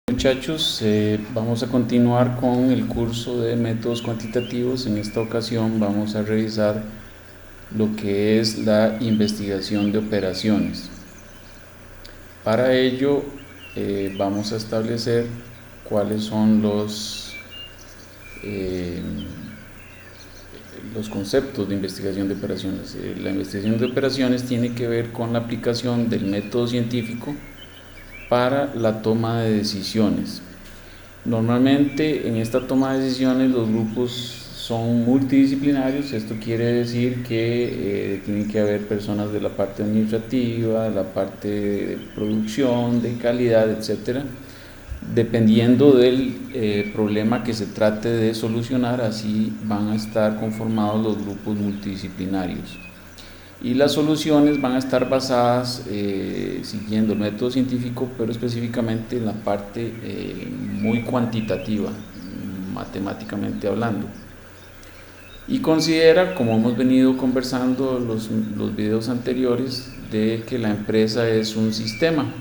Muchachos, vamos a continuar con el curso de métodos cuantitativos. En esta ocasión vamos a revisar lo que es la investigación de operaciones. Para ello vamos a establecer cuáles son los conceptos de investigación de operaciones. La investigación de operaciones tiene que ver con la aplicación del método científico para la toma de decisiones. Normalmente en esta toma de decisiones los grupos son multidisciplinarios. Esto quiere decir que tienen que haber personas de la parte administrativa, de la parte de producción, de calidad, etcétera. Dependiendo del problema que se trate de solucionar, así van a estar conformados los grupos multidisciplinarios. Y las soluciones van a estar basadas siguiendo el método científico, pero específicamente en la parte muy cuantitativa, matemáticamente hablando. Y considera, como hemos venido conversando los videos anteriores, de que la empresa es un sistema.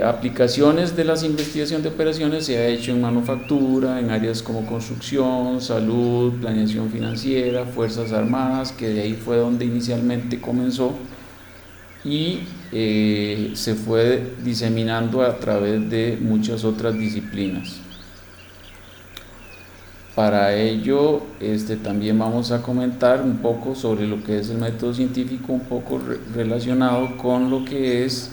Aplicaciones de las investigaciones de operaciones se ha hecho en manufactura, en áreas como construcción, salud, planeación financiera, fuerzas armadas, que de ahí fue donde inicialmente comenzó, y se fue diseminando a través de muchas otras disciplinas. Para ello también vamos a comentar un poco sobre lo que es el método científico, un poco relacionado con lo que es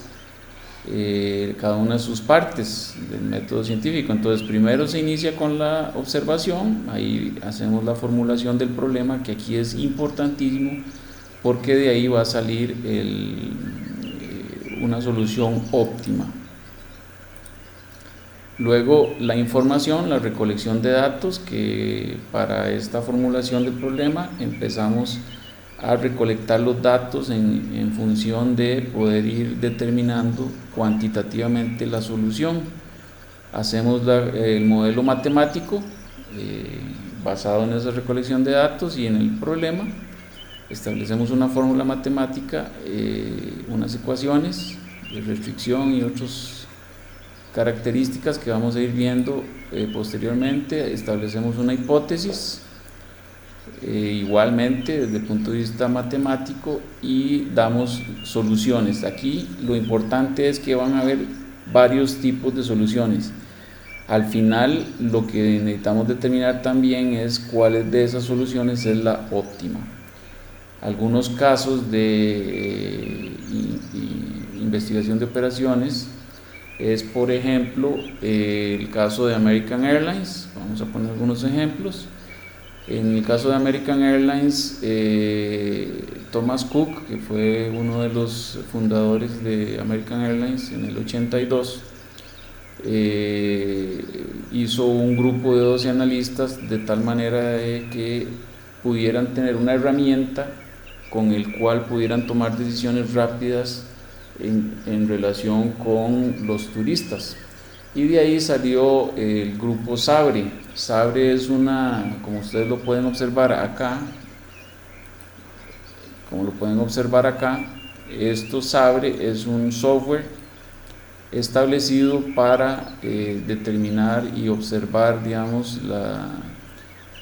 cada una de sus partes del método científico. Entonces primero se inicia con la observación, ahí hacemos la formulación del problema, que aquí es importantísimo porque de ahí va a salir una solución óptima. Luego la información, la recolección de datos, que para esta formulación del problema empezamos a recolectar los datos en función de poder ir determinando cuantitativamente la solución. Hacemos el modelo matemático basado en esa recolección de datos y en el problema. Establecemos una fórmula matemática, unas ecuaciones de restricción y otras características que vamos a ir viendo posteriormente. Establecemos una hipótesis, igualmente desde el punto de vista matemático, y damos soluciones. Aquí lo importante es que van a haber varios tipos de soluciones. Al final lo que necesitamos determinar también es cuál de esas soluciones es la óptima. Algunos casos de investigación de operaciones es, por ejemplo, el caso de American Airlines. Vamos a poner algunos ejemplos. En el caso de American Airlines, Thomas Cook, que fue uno de los fundadores de American Airlines en el 82, hizo un grupo de 12 analistas de tal manera que pudieran tener una herramienta con el cual pudieran tomar decisiones rápidas en relación con los turistas. Y de ahí salió el grupo Sabre. Sabre es como ustedes lo pueden observar acá, Sabre es un software establecido para determinar y observar, digamos, la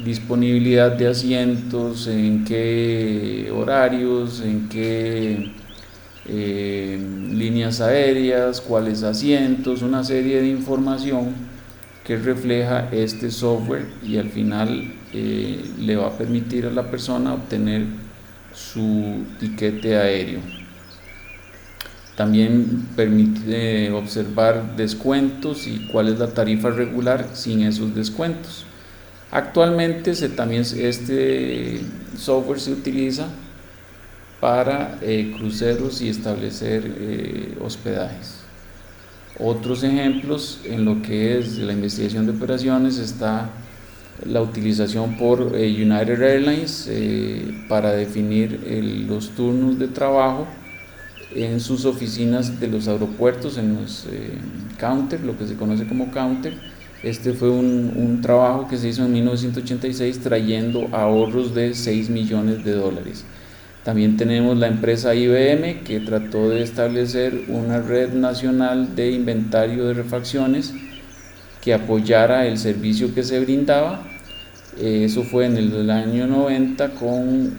disponibilidad de asientos, en qué horarios, en qué líneas aéreas, cuáles asientos, una serie de información que refleja este software, y al final le va a permitir a la persona obtener su tiquete aéreo. También permite observar descuentos y cuál es la tarifa regular sin esos descuentos. Actualmente este software se utiliza para cruceros y establecer hospedajes. Otros ejemplos en lo que es la investigación de operaciones está la utilización por United Airlines para definir los turnos de trabajo en sus oficinas de los aeropuertos, en los counter, lo que se conoce como counter. Este fue un trabajo que se hizo en 1986 trayendo ahorros de $6 millones. También tenemos la empresa IBM, que trató de establecer una red nacional de inventario de refacciones que apoyara el servicio que se brindaba. Eso fue en el año 90 con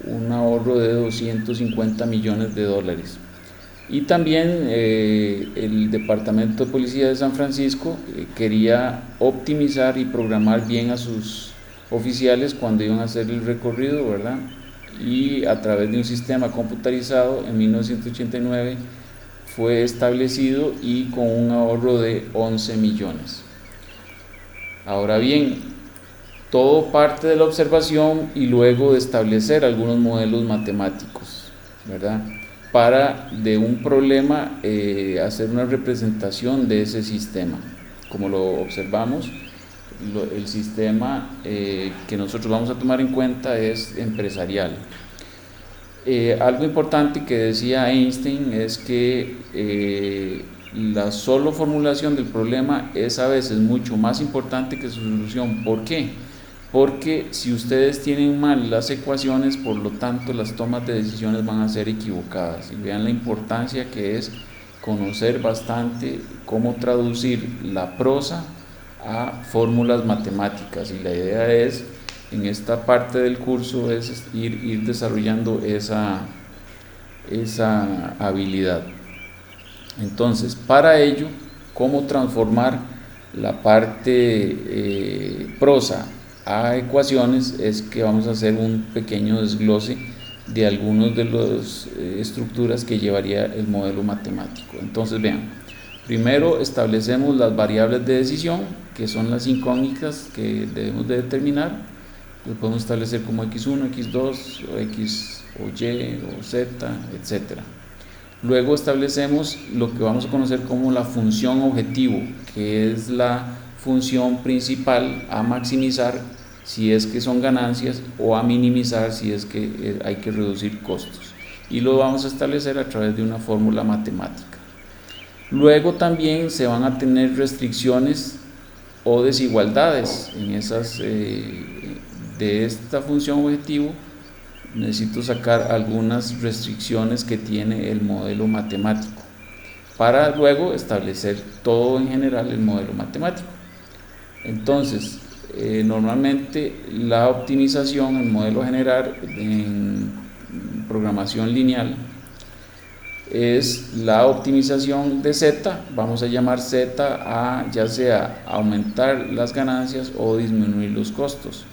un ahorro de 250 millones de dólares. Y también el Departamento de Policía de San Francisco quería optimizar y programar bien a sus oficiales cuando iban a hacer el recorrido, ¿verdad? Y a través de un sistema computarizado en 1989 fue establecido y con un ahorro de 11 millones. Ahora bien, todo parte de la observación y luego de establecer algunos modelos matemáticos, ¿verdad? Para de un problema hacer una representación de ese sistema. Como lo observamos, el sistema que nosotros vamos a tomar en cuenta es empresarial. Algo importante que decía Einstein es que la solo formulación del problema es a veces mucho más importante que su solución. ¿Por qué? Porque si ustedes tienen mal las ecuaciones, por lo tanto las tomas de decisiones van a ser equivocadas. Y vean la importancia que es conocer bastante cómo traducir la prosa a fórmulas matemáticas, y la idea es, en esta parte del curso, es ir desarrollando esa habilidad. Entonces, para ello, cómo transformar la parte prosa a ecuaciones, es que vamos a hacer un pequeño desglose de algunas de las estructuras que llevaría el modelo matemático. Entonces, vean, primero establecemos las variables de decisión, que son las incógnitas que debemos de determinar. Lo podemos establecer como x1, x2, o x o y o z, etc. Luego establecemos lo que vamos a conocer como la función objetivo, que es la función principal a maximizar si es que son ganancias, o a minimizar si es que hay que reducir costos. Y lo vamos a establecer a través de una fórmula matemática. Luego también se van a tener restricciones o desigualdades en esas de esta función objetivo. Necesito sacar algunas restricciones que tiene el modelo matemático para luego establecer todo en general el modelo matemático. Entonces, normalmente la optimización, el modelo general en programación lineal, es la optimización de Z. Vamos a llamar Z a ya sea aumentar las ganancias o disminuir los costos,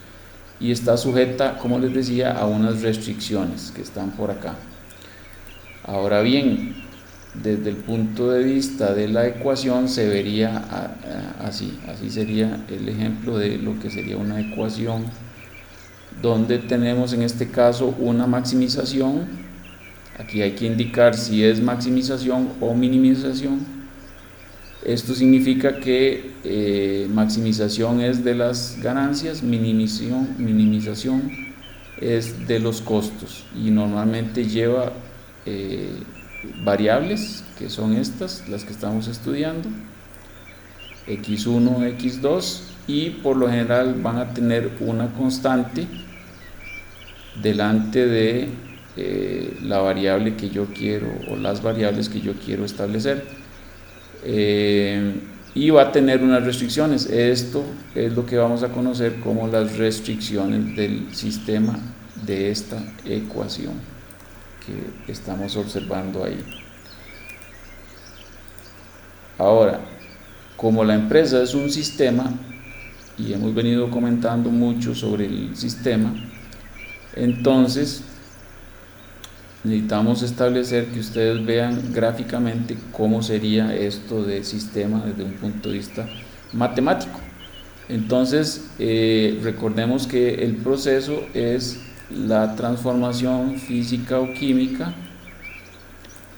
y está sujeta, como les decía, a unas restricciones que están por acá. Ahora bien, desde el punto de vista de la ecuación se vería así sería el ejemplo de lo que sería una ecuación, donde tenemos en este caso una maximización. Aquí hay que indicar si es maximización o minimización. Esto significa que maximización es de las ganancias, minimización es de los costos, y normalmente lleva variables que son estas, las que estamos estudiando, x1, x2, y por lo general van a tener una constante delante de la variable que yo quiero, o las variables que yo quiero establecer. Y va a tener unas restricciones. Esto es lo que vamos a conocer como las restricciones del sistema de esta ecuación que estamos observando ahí. Ahora, como la empresa es un sistema y hemos venido comentando mucho sobre el sistema, entonces necesitamos establecer que ustedes vean gráficamente cómo sería esto de sistema desde un punto de vista matemático. Entonces, recordemos que el proceso es la transformación física o química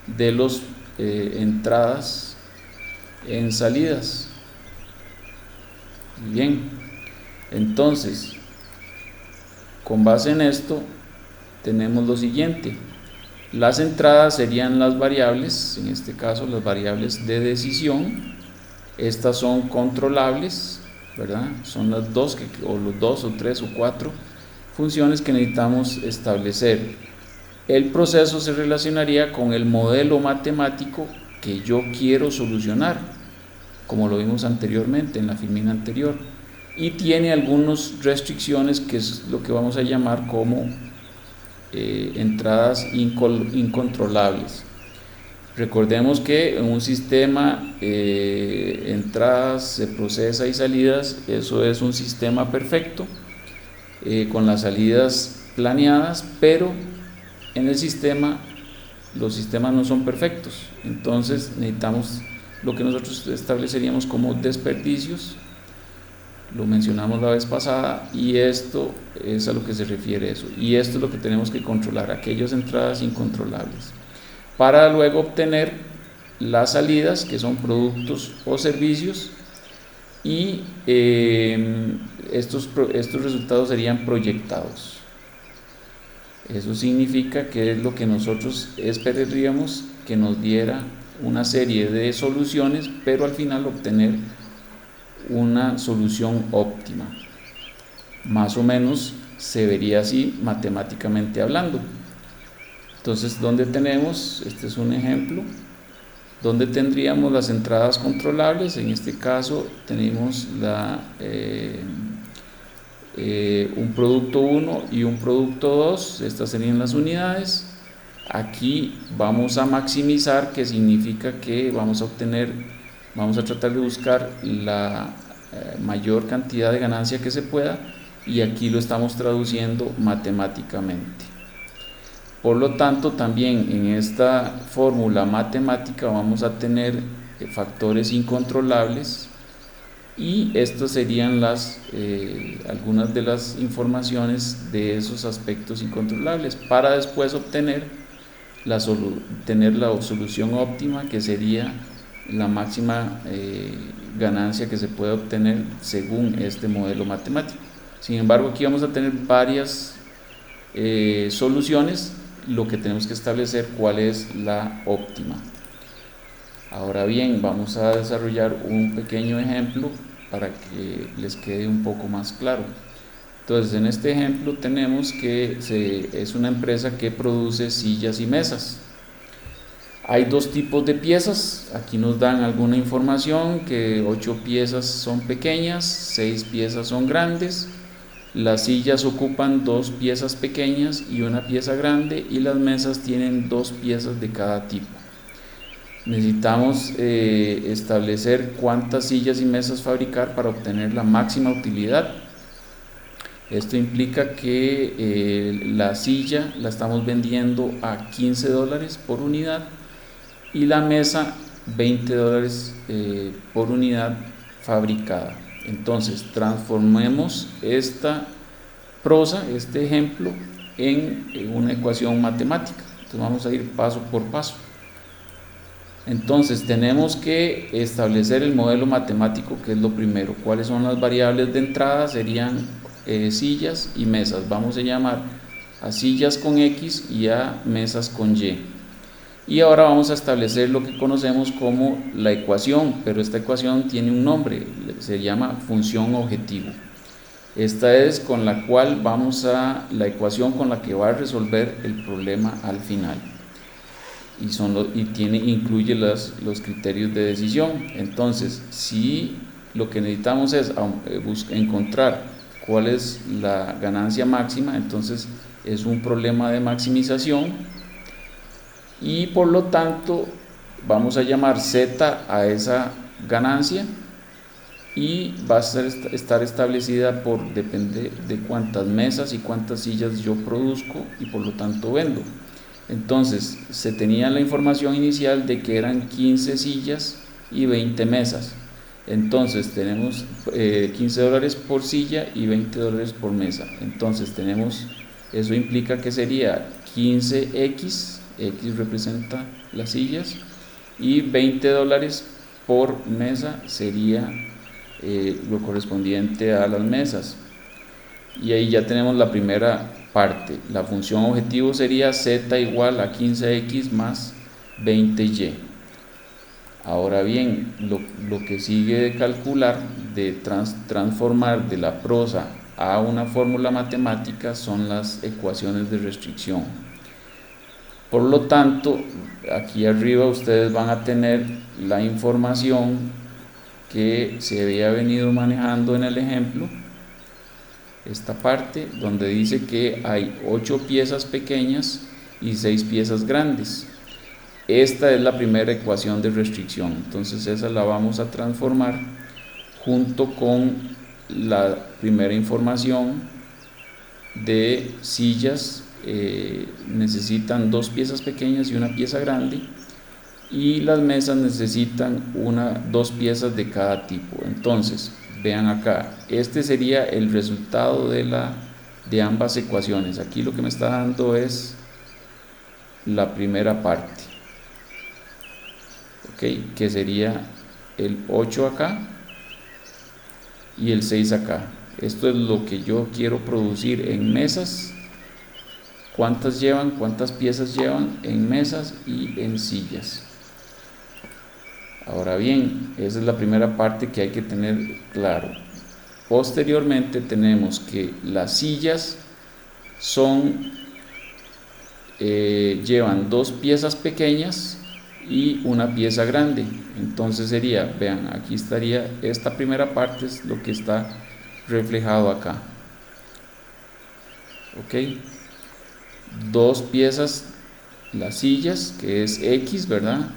de las entradas en salidas. Bien, entonces, con base en esto, tenemos lo siguiente. Las entradas serían las variables, en este caso las variables de decisión. Estas son controlables, ¿verdad? Son las dos, o los dos o tres o cuatro funciones que necesitamos establecer. El proceso se relacionaría con el modelo matemático que yo quiero solucionar, como lo vimos anteriormente en la filmina anterior, y tiene algunas restricciones que es lo que vamos a llamar como entradas incontrolables. Recordemos que en un sistema entradas, procesa y salidas, eso es un sistema perfecto con las salidas planeadas, pero en el sistema los sistemas no son perfectos, entonces necesitamos lo que nosotros estableceríamos como desperdicios, lo mencionamos la vez pasada, y esto es a lo que se refiere eso, y esto es lo que tenemos que controlar, aquellas entradas incontrolables, para luego obtener las salidas, que son productos o servicios, y estos resultados serían proyectados. Eso significa que es lo que nosotros esperaríamos que nos diera una serie de soluciones, pero al final obtener una solución óptima. Más o menos se vería así matemáticamente hablando. Entonces, ¿dónde tenemos? Este es un ejemplo. ¿Dónde tendríamos las entradas controlables? En este caso tenemos un producto 1 y un producto 2, estas serían las unidades. Aquí vamos a maximizar, que significa que vamos a tratar de buscar la mayor cantidad de ganancia que se pueda, y aquí lo estamos traduciendo matemáticamente. Por lo tanto, también en esta fórmula matemática vamos a tener factores incontrolables, y estas serían algunas de las informaciones de esos aspectos incontrolables, para después obtener la solución óptima, que sería la máxima ganancia que se puede obtener según este modelo matemático. Sin embargo, aquí vamos a tener varias soluciones, lo que tenemos que establecer cuál es la óptima. Ahora bien, vamos a desarrollar un pequeño ejemplo para que les quede un poco más claro. Entonces, en este ejemplo tenemos que es una empresa que produce sillas y mesas. Hay dos tipos de piezas. Aquí nos dan alguna información, que 8 piezas son pequeñas, 6 piezas son grandes. Las sillas ocupan 2 piezas pequeñas y 1 pieza grande, y las mesas tienen 2 piezas de cada tipo. Necesitamos establecer cuántas sillas y mesas fabricar para obtener la máxima utilidad. Esto implica que la silla la estamos vendiendo a $15 por unidad, y la mesa $20 por unidad fabricada. Entonces, transformemos esta prosa, este ejemplo, en una ecuación matemática. Entonces, vamos a ir paso por paso. Entonces, tenemos que establecer el modelo matemático, que es lo primero. ¿Cuáles son las variables de entrada? Serían sillas y mesas. Vamos a llamar a sillas con X y a mesas con Y. Y ahora vamos a establecer lo que conocemos como la ecuación, pero esta ecuación tiene un nombre, se llama función objetivo. Esta es con la cual la ecuación con la que va a resolver el problema al final. Incluye los criterios de decisión. Entonces, si lo que necesitamos es encontrar cuál es la ganancia máxima, entonces es un problema de maximización, y por lo tanto vamos a llamar Z a esa ganancia, y va a estar establecida depende de cuántas mesas y cuántas sillas yo produzco y por lo tanto vendo. Entonces, se tenía la información inicial de que eran 15 sillas y 20 mesas. Entonces, tenemos $15 por silla y $20 por mesa. Entonces, eso implica que sería 15X, X representa las sillas, y $20 por mesa sería lo correspondiente a las mesas. Y ahí ya tenemos la primera parte. La función objetivo sería Z igual a 15X más 20Y. Ahora bien, lo que sigue de calcular, de transformar de la prosa a una fórmula matemática son las ecuaciones de restricción. Por lo tanto, aquí arriba ustedes van a tener la información que se había venido manejando en el ejemplo, esta parte donde dice que hay 8 piezas pequeñas y 6 piezas grandes. Esta es la primera ecuación de restricción, entonces esa la vamos a transformar junto con la primera información de sillas. Necesitan 2 piezas pequeñas y una pieza grande, y las mesas necesitan 2 piezas de cada tipo. Entonces vean acá, este sería el resultado de ambas ecuaciones. Aquí lo que me está dando es la primera parte, ¿ok? Que sería el 8 acá y el 6 acá. Esto es lo que yo quiero producir en mesas. ¿Cuántas llevan? ¿Cuántas piezas llevan en mesas y en sillas? Ahora bien, esa es la primera parte que hay que tener claro. Posteriormente tenemos que las sillas llevan 2 piezas pequeñas y una pieza grande. Entonces sería, vean, aquí estaría, esta primera parte es lo que está reflejado acá. ¿Ok? 2 piezas las sillas, que es X, ¿verdad?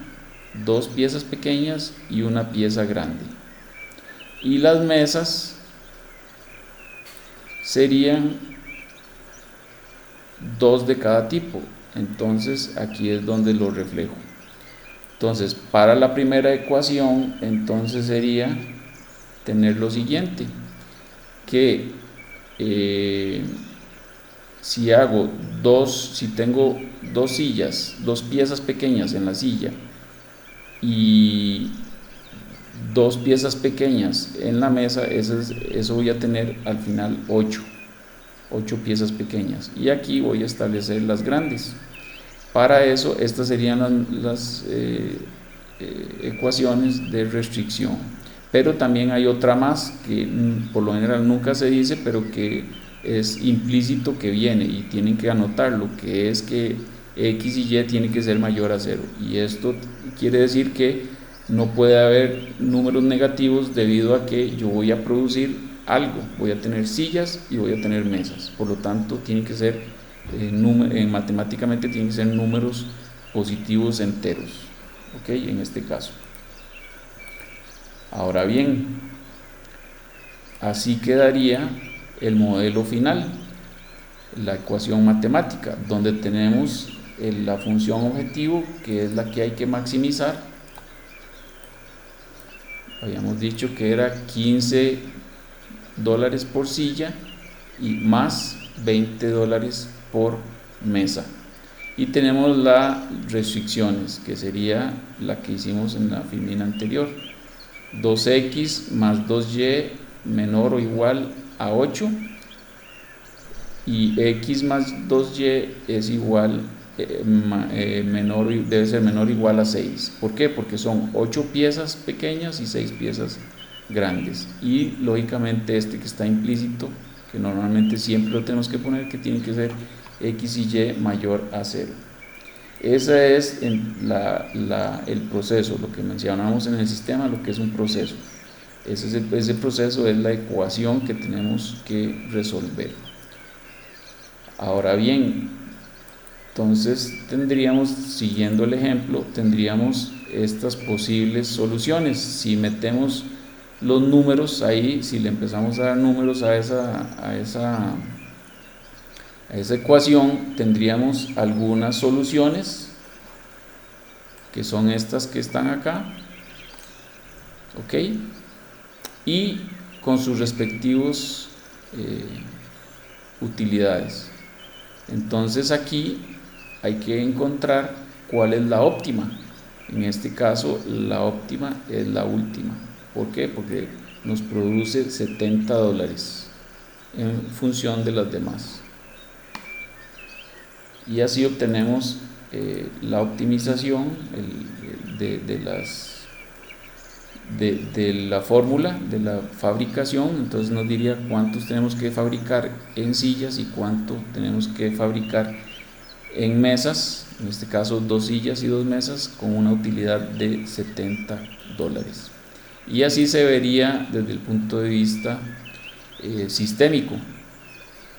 2 piezas pequeñas y una pieza grande. Y las mesas serían 2 de cada tipo. Entonces aquí es donde lo reflejo. Entonces para la primera ecuación, entonces sería tener lo siguiente, que si tengo 2 sillas, 2 piezas pequeñas en la silla y 2 piezas pequeñas en la mesa, eso voy a tener al final 8 piezas pequeñas, y aquí voy a establecer las grandes. Para eso estas serían las ecuaciones de restricción. Pero también hay otra más que por lo general nunca se dice, pero que es implícito que viene y tienen que anotarlo, que es que X y Y tiene que ser mayor a 0, y esto quiere decir que no puede haber números negativos debido a que yo voy a producir algo, voy a tener sillas y voy a tener mesas, por lo tanto tiene que ser matemáticamente tienen que ser números positivos enteros, ¿ok? En este caso. Ahora bien, así quedaría el modelo final, la ecuación matemática, donde tenemos la función objetivo, que es la que hay que maximizar. Habíamos dicho que era $15 por silla y más $20 por mesa. Y tenemos las restricciones, que sería la que hicimos en la filmina anterior: 2x más 2y menor o igual a 8, y x más 2y es igual debe ser menor o igual a 6. ¿Por qué? Porque son 8 piezas pequeñas y 6 piezas grandes, y lógicamente este que está implícito, que normalmente siempre lo tenemos que poner, que tiene que ser x y y mayor a 0. Ese es el proceso, lo que mencionamos en el sistema, lo que es un proceso. Ese proceso es la ecuación que tenemos que resolver. Ahora bien, entonces siguiendo el ejemplo, tendríamos estas posibles soluciones. Si metemos los números ahí, si le empezamos a dar números a esa ecuación, tendríamos algunas soluciones, que son estas que están acá, ¿ok? Y con sus respectivos utilidades. Entonces aquí hay que encontrar cuál es la óptima. En este caso la óptima es la última. ¿Por qué? Porque nos produce $70 en función de las demás. Y así obtenemos la optimización de la fórmula de la fabricación. Entonces nos diría cuántos tenemos que fabricar en sillas y cuánto tenemos que fabricar en mesas, en este caso 2 sillas y 2 mesas con una utilidad de $70. Y así se vería desde el punto de vista sistémico,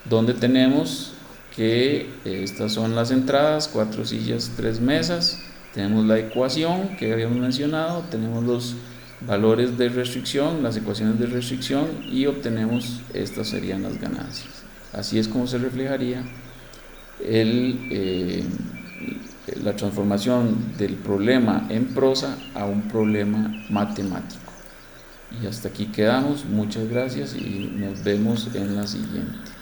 donde tenemos que estas son las entradas, 4 sillas, 3 mesas, tenemos la ecuación que habíamos mencionado, tenemos los valores de restricción, las ecuaciones de restricción, y obtenemos, estas serían las ganancias. Así es como se reflejaría la transformación del problema en prosa a un problema matemático. Y hasta aquí quedamos, muchas gracias y nos vemos en la siguiente.